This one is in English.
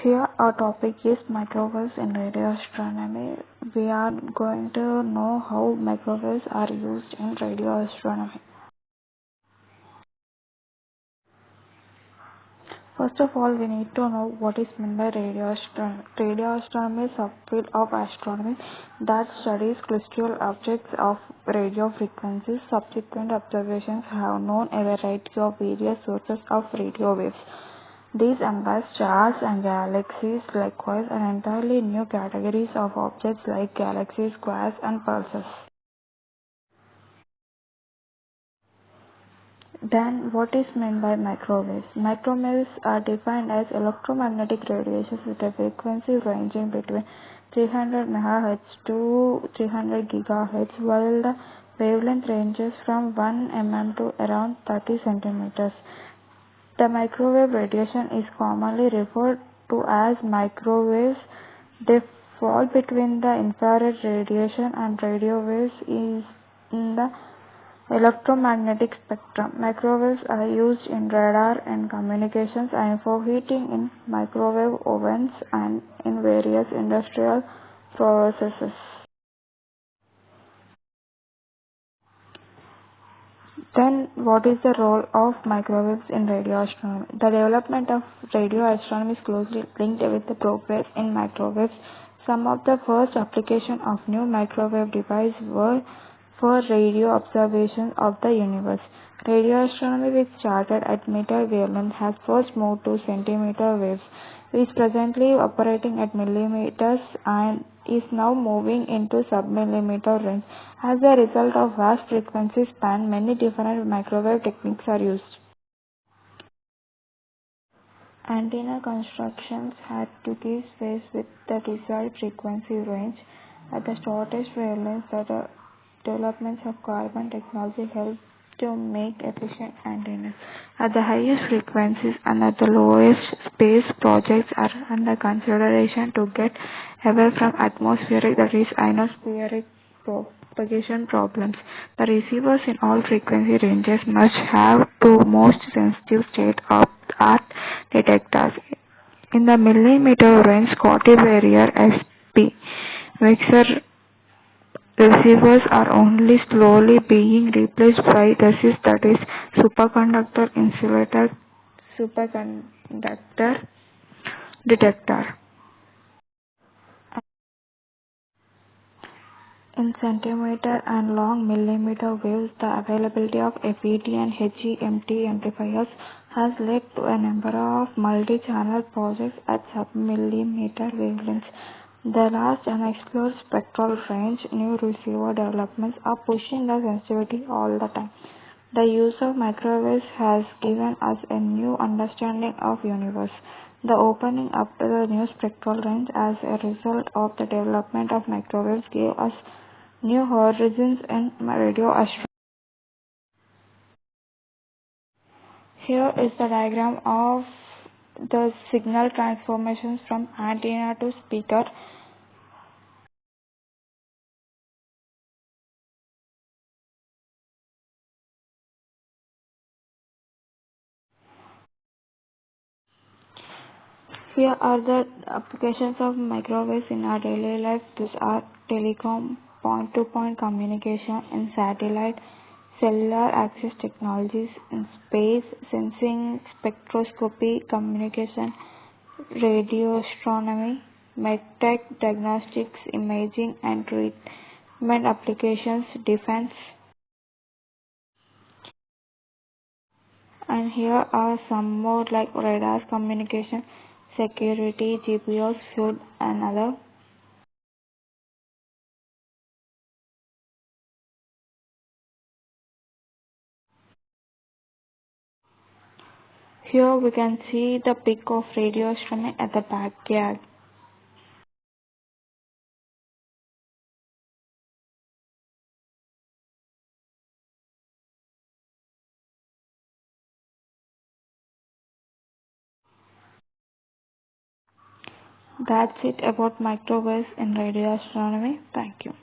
Here our topic is microwaves in radio astronomy. We are going to know how microwaves are used in radio astronomy. First of all, we need to know what is meant by radio astronomy. Radio astronomy is a subfield of astronomy that studies celestial objects of radio frequencies. Subsequent observations have known a variety of various sources of radio waves. These encompass stars and galaxies, likewise an entirely new categories of objects like galaxies, quarks, and pulsars. Then, what is meant by microwaves? Microwaves are defined as electromagnetic radiations with a frequency ranging between 300 MHz to 300 GHz, while the wavelength ranges from 1 mm to around 30 centimeters. The microwave radiation is commonly referred to as microwaves. They fall between the infrared radiation and radio waves in the electromagnetic spectrum. Microwaves are used in radar and communications and for heating in microwave ovens and in various industrial processes. Then, what is the role of microwaves in radio astronomy? The development of radio astronomy is closely linked with the progress in microwaves. Some of the first applications of new microwave devices were for radio observation of the universe. Radio astronomy, which started at meter wavelength, has first moved to centimeter waves, is presently operating at millimeters and is now moving into submillimeter range. As a result of vast frequency span, many different microwave techniques are used. Antenna constructions had to keep pace with the desired frequency range. At the shortest wavelengths, the developments of carbon technology helped to make efficient antennas. At the highest frequencies and at the lowest, space projects are under consideration to get away from atmospheric, that is, ionospheric propagation problems. The receivers in all frequency ranges must have two most sensitive state-of-the-art detectors. In the millimeter range, Scotty barrier SP mixer receivers are only slowly being replaced by resist, that is, superconductor insulated superconductor detector. In centimeter and long millimeter waves, the availability of FET and HEMT amplifiers has led to a number of multi-channel projects at sub-millimeter wavelengths. The large unexplored spectral range, new receiver developments are pushing the sensitivity all the time. The use of microwaves has given us a new understanding of universe. The opening up to the new spectral range as a result of the development of microwaves gave us new horizons in radio astronomy. Here is the diagram of the signal transformations from antenna to speaker. Here are the applications of microwaves in our daily life. These are telecom, point-to-point communication, in satellite, cellular access technologies, in space, sensing, spectroscopy, communication, radio astronomy, medtech, diagnostics, imaging, and treatment applications, defense. And here are some more like radar communication, security, GPS, food, and other. Here we can see the peak of radio astronomy at the backyard. That's it about microwaves in radio astronomy. Thank you.